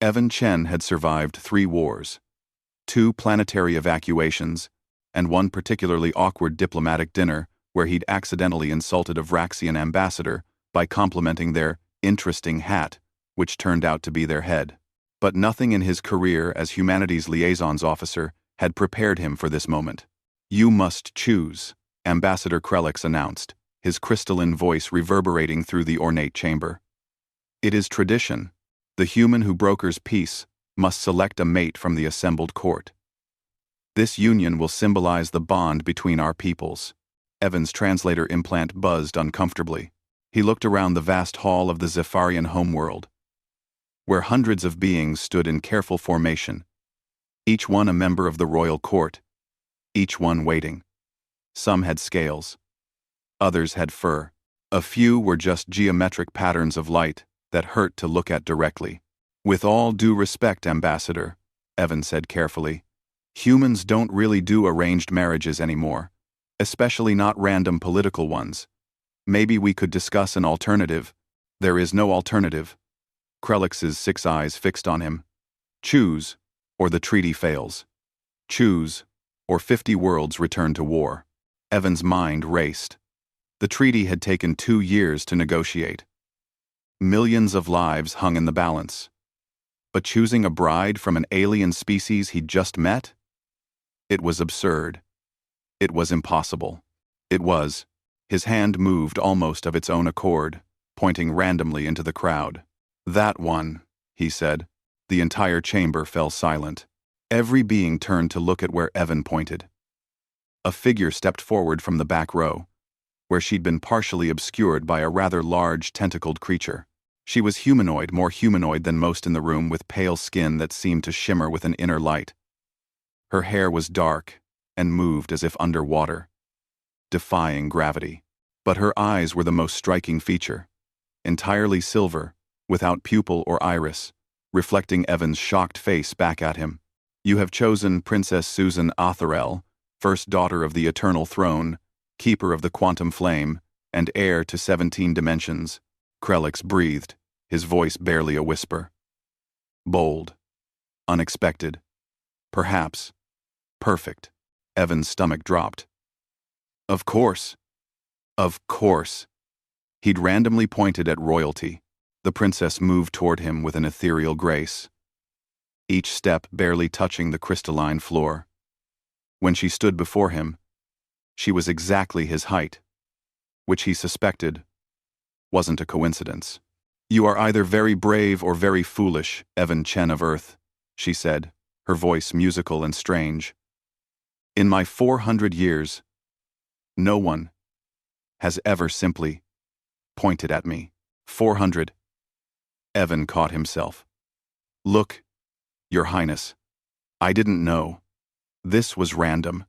Evan Chen had survived 3 wars, 2 planetary evacuations, and 1 particularly awkward diplomatic dinner where he'd accidentally insulted a Vraxian ambassador by complimenting their interesting hat, which turned out to be their head. But nothing in his career as humanities liaisons officer had prepared him for this moment. "You must choose," Ambassador Krelix announced, his crystalline voice reverberating through the ornate chamber. "It is tradition. The human who brokers peace must select a mate from the assembled court. This union will symbolize the bond between our peoples." Evan's translator implant buzzed uncomfortably. He looked around the vast hall of the Zephyrian homeworld, where hundreds of beings stood in careful formation, each one a member of the royal court, each one waiting. Some had scales. Others had fur. A few were just geometric patterns of light that hurt to look at directly. "With all due respect, Ambassador," Evan said carefully, "humans don't really do arranged marriages anymore, especially not random political ones. Maybe we could discuss an alternative." "There is no alternative." Krelix's 6 eyes fixed on him. "Choose, or the treaty fails. Choose, or 50 worlds return to war." Evan's mind raced. The treaty had taken 2 years to negotiate. Millions of lives hung in the balance. But choosing a bride from an alien species he'd just met? It was absurd. It was impossible. It was. His hand moved almost of its own accord, pointing randomly into the crowd. "That one," he said. The entire chamber fell silent. Every being turned to look at where Evan pointed. A figure stepped forward from the back row, where she'd been partially obscured by a rather large tentacled creature. She was humanoid, more humanoid than most in the room, with pale skin that seemed to shimmer with an inner light. Her hair was dark and moved as if under water, defying gravity. But her eyes were the most striking feature. Entirely silver, without pupil or iris, reflecting Evan's shocked face back at him. "You have chosen Princess Susan Atharel, first daughter of the Eternal Throne, keeper of the quantum flame, and heir to 17 dimensions," Krelix breathed, his voice barely a whisper. Bold. Unexpected. Perhaps. Perfect. Evan's stomach dropped. Of course. Of course. He'd randomly pointed at royalty. The princess moved toward him with an ethereal grace, each step barely touching the crystalline floor. When she stood before him, she was exactly his height, which he suspected wasn't a coincidence. "You are either very brave or very foolish, Evan Chen of Earth," she said, her voice musical and strange. "In my 400 years, no one has ever simply pointed at me." 400. Evan caught himself. "Look, Your Highness, I didn't know. This was random.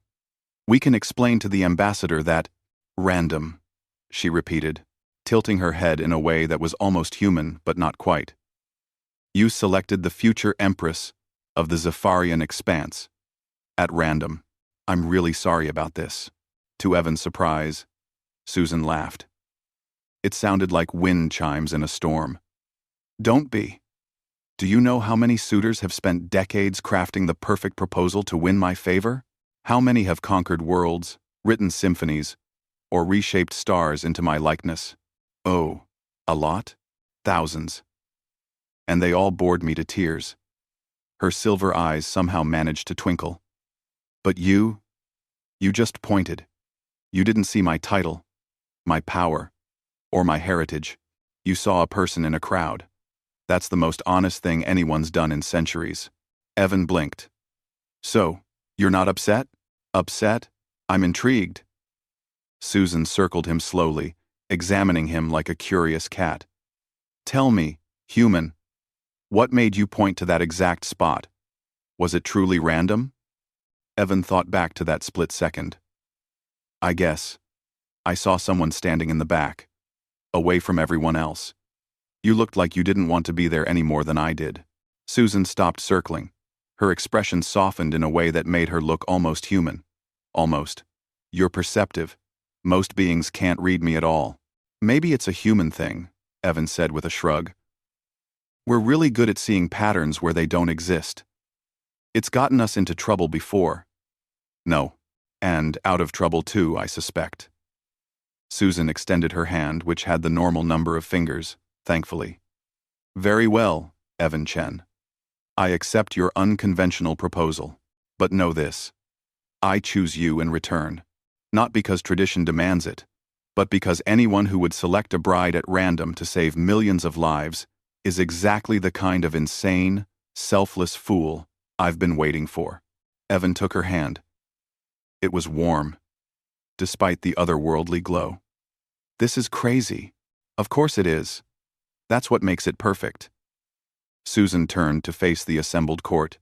We can explain to the ambassador that—" "Random," she repeated, tilting her head in a way that was almost human but not quite. "You selected the future empress of the Zephyrian expanse. At random. I'm really sorry about this." To Evan's surprise, Susan laughed. It sounded like wind chimes in a storm. "Don't be. Do you know how many suitors have spent decades crafting the perfect proposal to win my favor? How many have conquered worlds, written symphonies, or reshaped stars into my likeness? Oh, a lot? Thousands. And they all bored me to tears." Her silver eyes somehow managed to twinkle. "But you just pointed. You didn't see my title, my power, or my heritage. You saw a person in a crowd. That's the most honest thing anyone's done in centuries." Evan blinked. "So, you're not upset?" "Upset? I'm intrigued." Susan circled him slowly, examining him like a curious cat. "Tell me, human, what made you point to that exact spot? Was it truly random?" Evan thought back to that split second. "I guess. I saw someone standing in the back, away from everyone else. You looked like you didn't want to be there any more than I did." Susan stopped circling. Her expression softened in a way that made her look almost human. Almost. "You're perceptive. Most beings can't read me at all." "Maybe it's a human thing," Evan said with a shrug. We're really good at seeing patterns where they don't exist. It's gotten us into trouble before. No. And out of trouble too, I suspect. Susan extended her hand, which had the normal number of fingers, thankfully. Very well, Evan Chen. I accept your unconventional proposal. But know this. I choose you in return. Not because tradition demands it, but because anyone who would select a bride at random to save millions of lives is exactly the kind of insane, selfless fool I've been waiting for. Evan took her hand. It was warm, despite the otherworldly glow. This is crazy. Of course it is. That's what makes it perfect. Susan turned to face the assembled court,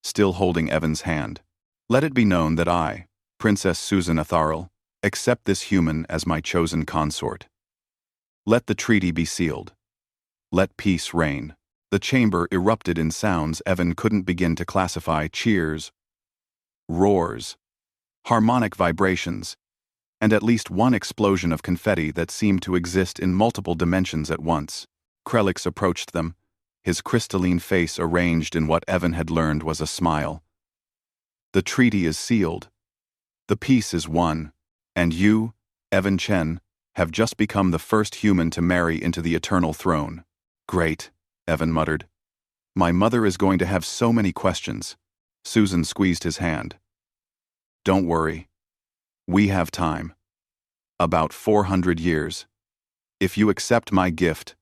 still holding Evan's hand. Let it be known that I, Princess Susan Atharl, accept this human as my chosen consort. Let the treaty be sealed. Let peace reign. The chamber erupted in sounds Evan couldn't begin to classify: cheers, roars, harmonic vibrations, and at least one explosion of confetti that seemed to exist in multiple dimensions at once. Krelix approached them, his crystalline face arranged in what Evan had learned was a smile. The treaty is sealed. The peace is won. And you, Evan Chen, have just become the first human to marry into the eternal throne. Great, Evan muttered. My mother is going to have so many questions. Susan squeezed his hand. Don't worry. We have time. About 400 years. If you accept my gift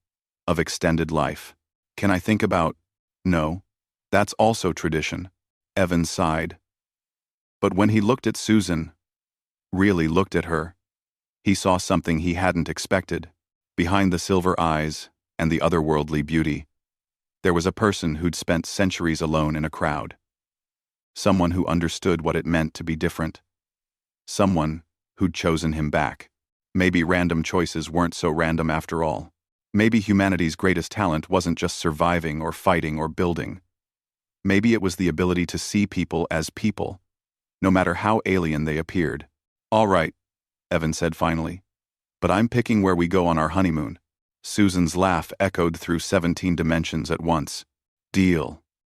of extended life. Can I think about... No, that's also tradition. Evan sighed. But when he looked at Susan, really looked at her, he saw something he hadn't expected. Behind the silver eyes and the otherworldly beauty, there was a person who'd spent centuries alone in a crowd. Someone who understood what it meant to be different. Someone who'd chosen him back. Maybe random choices weren't so random after all. Maybe humanity's greatest talent wasn't just surviving or fighting or building. Maybe it was the ability to see people as people, no matter how alien they appeared. All right, Evan said finally. But I'm picking where we go on our honeymoon. Susan's laugh echoed through 17 dimensions at once. Deal.